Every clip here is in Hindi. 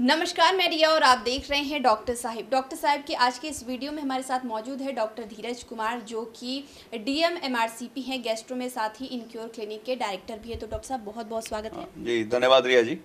नमस्कार, मैं रिया और आप देख रहे हैं डॉक्टर साहिब। डॉक्टर साहिब की आज के इस वीडियो में हमारे साथ मौजूद है डॉक्टर धीरज कुमार, जो कि डीएम एमआरसीपी हैं गैस्ट्रो में, साथ ही इनक्योर क्लिनिक के डायरेक्टर भी है। तो डॉक्टर साहब बहुत बहुत स्वागत है। जी धन्यवाद रिया जी।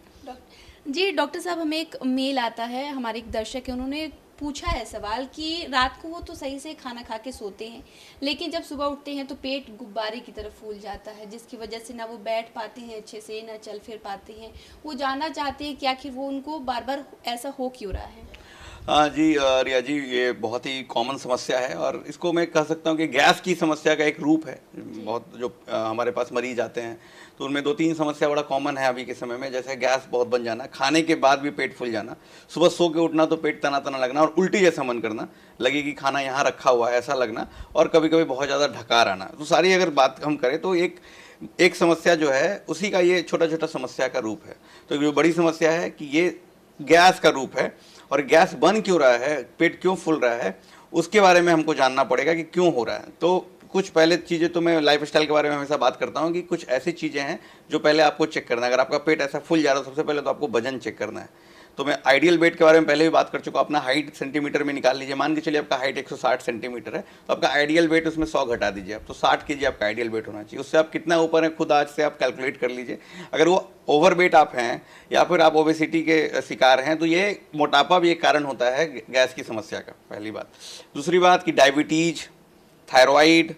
जी डॉक्टर साहब, हमें एक मेल आता है, हमारे एक दर्शक है, उन्होंने पूछा है सवाल कि रात को वो तो सही से खाना खा के सोते हैं, लेकिन जब सुबह उठते हैं तो पेट गुब्बारे की तरफ फूल जाता है, जिसकी वजह से ना वो बैठ पाते हैं अच्छे से, ना चल फिर पाते हैं। वो जानना चाहते हैं कि आखिर वो उनको बार बार ऐसा हो क्यों रहा है। हाँ जी रिया जी, ये बहुत ही कॉमन समस्या है और इसको मैं कह सकता हूँ कि गैस की समस्या का एक रूप है। बहुत जो हमारे पास मरीज आते हैं तो उनमें दो तीन समस्या बड़ा कॉमन है अभी के समय में, जैसे गैस बहुत बन जाना, खाने के बाद भी पेट फूल जाना, सुबह सो के उठना तो पेट तना तना लगना और उल्टी जैसा मन करना, लगे कि खाना यहाँ रखा हुआ है ऐसा लगना, और कभी कभी बहुत ज़्यादा ढकार आना। तो सारी अगर बात हम करें तो एक समस्या जो है उसी का ये छोटा छोटा समस्या का रूप है। तो जो बड़ी समस्या है कि ये गैस का रूप है, और गैस बन क्यों रहा है, पेट क्यों फूल रहा है, उसके बारे में हमको जानना पड़ेगा कि क्यों हो रहा है। तो कुछ पहले चीज़ें, तो मैं लाइफ स्टाइल के बारे में हमेशा बात करता हूँ कि कुछ ऐसी चीज़ें हैं जो पहले आपको चेक करना है। अगर आपका पेट ऐसा फूल जा रहा है, सबसे पहले तो आपको वजन चेक करना है। तो मैं आइडियल वेट के बारे में पहले भी बात कर चुका हूँ। अपना हाइट सेंटीमीटर में निकाल लीजिए। मान के चलिए आपका हाइट 160 सेंटीमीटर है, तो आपका आइडियल वेट उसमें 100 घटा दीजिए आप, तो 60 केजी आपका आइडियल वेट होना चाहिए। उससे आप कितना ऊपर हैं खुद आज से आप कैलकुलेट कर लीजिए। अगर वो ओवर वेट आप हैं या फिर आप ओबेसिटी के शिकार हैं, तो ये मोटापा भी एक कारण होता है गैस की समस्या का, पहली बात। दूसरी बात कि डायबिटीज, थायराइड,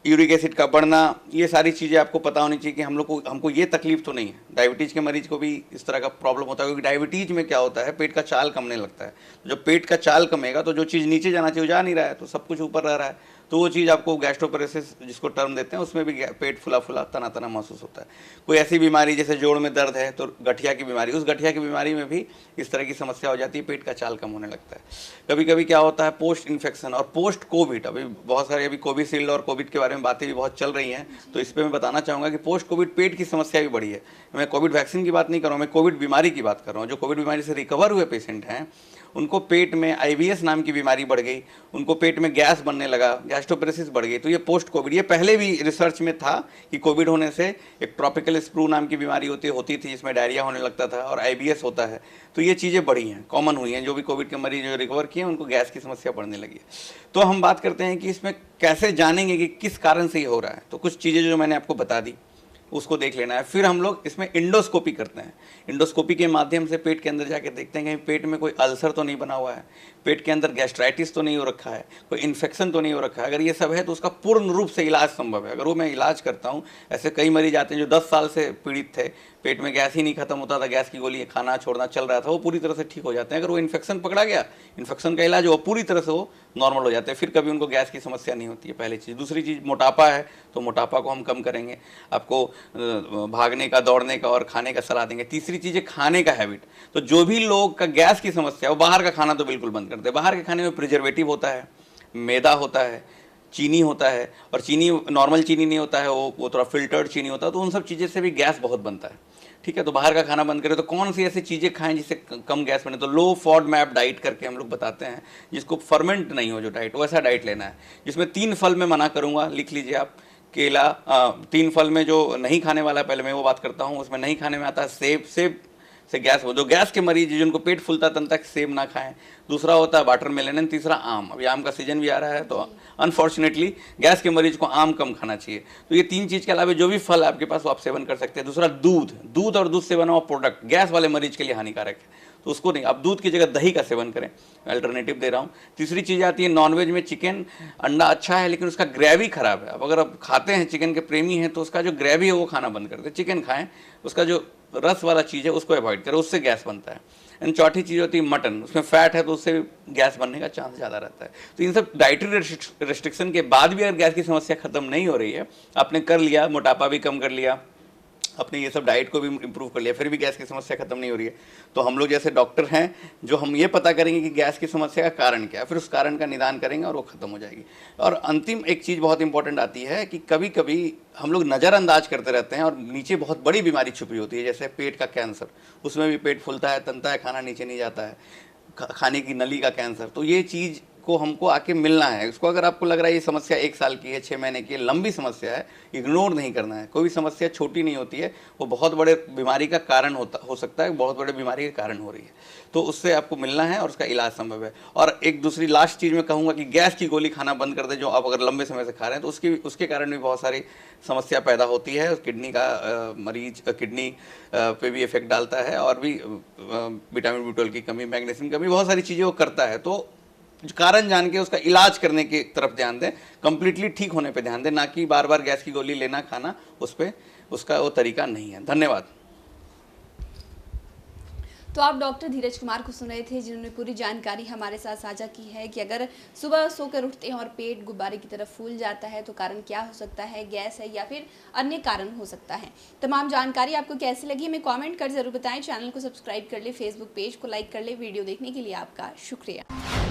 यूरिक एसिड का बढ़ना, ये सारी चीज़ें आपको पता होनी चाहिए कि हमको ये तकलीफ तो नहीं है। डायबिटीज़ के मरीज को भी इस तरह का प्रॉब्लम होता है, क्योंकि डायबिटीज़ में क्या होता है, पेट का चाल कमने लगता है। जब पेट का चाल कमेगा तो जो चीज़ नीचे जाना चाहिए वो जा नहीं रहा है, तो सब कुछ ऊपर रह रहा है, तो वो चीज़ आपको गैस्ट्रोपेरेसिस जिसको टर्म देते हैं, उसमें भी पेट फुला फुला तना तना महसूस होता है। कोई ऐसी बीमारी जैसे जोड़ में दर्द है तो गठिया की बीमारी, उस गठिया की बीमारी में भी इस तरह की समस्या हो जाती है, पेट का चाल कम होने लगता है। कभी कभी क्या होता है, पोस्ट इन्फेक्शन और पोस्ट कोविड, अभी बहुत सारे अभी कोविशील्ड और कोविड के बारे में बातें भी बहुत चल रही हैं, तो इस पर मैं बताना चाहूँगा कि पोस्ट कोविड पेट की समस्या भी बढ़ी है। मैं कोविड वैक्सीन की बात नहीं कर रहा हूँ, मैं कोविड बीमारी की बात कर रहा हूँ। जो कोविड बीमारी से रिकवर हुए पेशेंट हैं, उनको पेट में आईबीएस नाम की बीमारी बढ़ गई, उनको पेट में गैस बनने लगा, गैस्ट्रोपेरेसिस बढ़ गई। तो ये पोस्ट कोविड, ये पहले भी रिसर्च में था कि कोविड होने से एक ट्रॉपिकल स्प्रू नाम की बीमारी होती थी, जिसमें डायरिया होने लगता था, और आईबीएस होता है। तो ये चीज़ें बढ़ी हैं, कॉमन हुई हैं। जो भी कोविड के मरीज जो रिकवर किए उनको गैस की समस्या बढ़ने लगी है। तो हम बात करते हैं कि इसमें कैसे जानेंगे कि किस कारण से ये हो रहा है। तो कुछ चीज़ें जो मैंने आपको बता दी उसको देख लेना है। फिर हम लोग इसमें इंडोस्कोपी करते हैं। इंडोस्कोपी के माध्यम से पेट के अंदर जाके देखते हैं कि पेट में कोई अल्सर तो नहीं बना हुआ है, पेट के अंदर गैस्ट्राइटिस तो नहीं हो रखा है, कोई इन्फेक्शन तो नहीं हो रखा है। अगर ये सब है तो उसका पूर्ण रूप से इलाज संभव है। अगर वो मैं इलाज करता हूँ, ऐसे कई मरीज आते हैं जो 10 साल से पीड़ित थे, पेट में गैस ही नहीं खत्म होता था, गैस की गोली खाना छोड़ना चल रहा था, वो पूरी तरह से ठीक हो जाते हैं। अगर वो इन्फेक्शन पकड़ा गया, इन्फेक्शन का इलाज, वो पूरी तरह से वो नॉर्मल हो जाते हैं, फिर कभी उनको गैस की समस्या नहीं होती है, पहली चीज़। दूसरी चीज़, मोटापा है तो मोटापा को हम कम करेंगे, आपको भागने का, दौड़ने का और खाने का सलाह देंगे। तीसरी चीज़ है खाने का हैबिट। तो जो भी लोग का गैस की समस्या है वो बाहर का खाना तो बिल्कुल बंद कर दे। बाहर के खाने में प्रिजर्वेटिव होता है, मैदा होता है, चीनी होता है, और चीनी नॉर्मल चीनी नहीं होता है, वो थोड़ा फिल्टर्ड चीनी होता है। तो उन सब चीज़ें से भी गैस बहुत बनता है, ठीक है। तो बाहर का खाना बंद करें। तो कौन सी ऐसी चीज़ें खाएं जिससे कम गैस बने, तो लो फॉड मैप डाइट करके हम लोग बताते हैं, जिसको फर्मेंट नहीं हो जो डाइट, वैसा डाइट लेना है, जिसमें 3 फल में मना करूँगा, लिख लीजिए आप। केला, 3 फल में जो नहीं खाने वाला है, पहले मैं वो बात करता हूँ। उसमें नहीं खाने में आता है सेब। सेब से गैस हो, जो गैस के मरीज जिनको पेट फूलता तन तक सेब ना खाएं। दूसरा होता है वाटरमेलन, तीसरा आम। अभी आम का सीजन भी आ रहा है, तो अनफॉर्चुनेटली गैस के मरीज को आम कम खाना चाहिए। तो ये 3 चीज़ के अलावा जो भी फल आपके पास वो आप सेवन कर सकते हैं। दूसरा दूध और दूध से बना हुआ प्रोडक्ट गैस वाले मरीज के लिए हानिकारक है, तो उसको नहीं। आप दूध की जगह दही का सेवन करें, अल्टरनेटिव दे रहा हूँ। तीसरी चीज़ आती है नॉनवेज में, चिकन, अंडा अच्छा है लेकिन उसका ग्रेवी खराब है। अब अगर आप खाते हैं, चिकन के प्रेमी हैं, तो उसका जो ग्रेवी है वो खाना बंद कर दें। चिकन खाएं, उसका जो रस वाला चीज़ है उसको अवॉइड करें, उससे गैस बनता है। एंड चौथी चीज़ होती है मटन, उसमें फैट है तो उससे गैस बनने का चांस ज़्यादा रहता है। तो इन सब डाइटरी रेस्ट्रिक्शन के बाद भी अगर गैस की समस्या खत्म नहीं हो रही है, आपने कर लिया, मोटापा भी कम कर लिया, अपने ये सब डाइट को भी इम्प्रूव कर लिया, फिर भी गैस की समस्या खत्म नहीं हो रही है, तो हम लोग जैसे डॉक्टर हैं जो हम ये पता करेंगे कि गैस की समस्या का कारण क्या है, फिर उस कारण का निदान करेंगे और वो खत्म हो जाएगी। और अंतिम एक चीज़ बहुत इंपॉर्टेंट आती है कि कभी कभी हम लोग नज़रअंदाज करते रहते हैं और नीचे बहुत बड़ी बीमारी छुपी होती है, जैसे पेट का कैंसर। उसमें भी पेट फूलता है, तनता है, खाना नीचे नहीं जाता है, खाने की नली का कैंसर। तो ये चीज़ को हमको आके मिलना है। इसको अगर आपको लग रहा है ये समस्या 1 साल की है, 6 महीने की है, लंबी समस्या है, इग्नोर नहीं करना है। कोई भी समस्या छोटी नहीं होती है, वो बहुत बड़े बीमारी का कारण हो सकता है, बहुत बड़े बीमारी के कारण हो रही है। तो उससे आपको मिलना है और उसका इलाज संभव है। और एक दूसरी लास्ट चीज़ मैं कहूँगा कि गैस की गोली खाना बंद कर दें, जो आप अगर लंबे समय से खा रहे हैं, तो उसके कारण भी बहुत सारी समस्या पैदा होती है। किडनी का मरीज किडनी पे भी इफेक्ट डालता है, और भी विटामिन B12 की कमी, मैग्नीशियम की कमी, बहुत सारी चीज़ें वो करता है। तो कारण जान के उसका इलाज करने की तरफ ध्यान दें, कंप्लीटली ठीक होने पे ध्यान दें, ना कि बार बार गैस की गोली लेना खाना, उस पर उसका वो तरीका नहीं है। धन्यवाद। तो आप डॉक्टर धीरज कुमार को सुन रहे थे, जिन्होंने पूरी जानकारी हमारे साथ साझा की है कि अगर सुबह सोकर उठते हैं और पेट गुब्बारे की तरफ फूल जाता है तो कारण क्या हो सकता है, गैस है या फिर अन्य कारण हो सकता है। तमाम जानकारी आपको कैसी लगी हमें कमेंट कर जरूर बताएं। चैनल को सब्सक्राइब कर ले, फेसबुक पेज को लाइक कर ले। वीडियो देखने के लिए आपका शुक्रिया।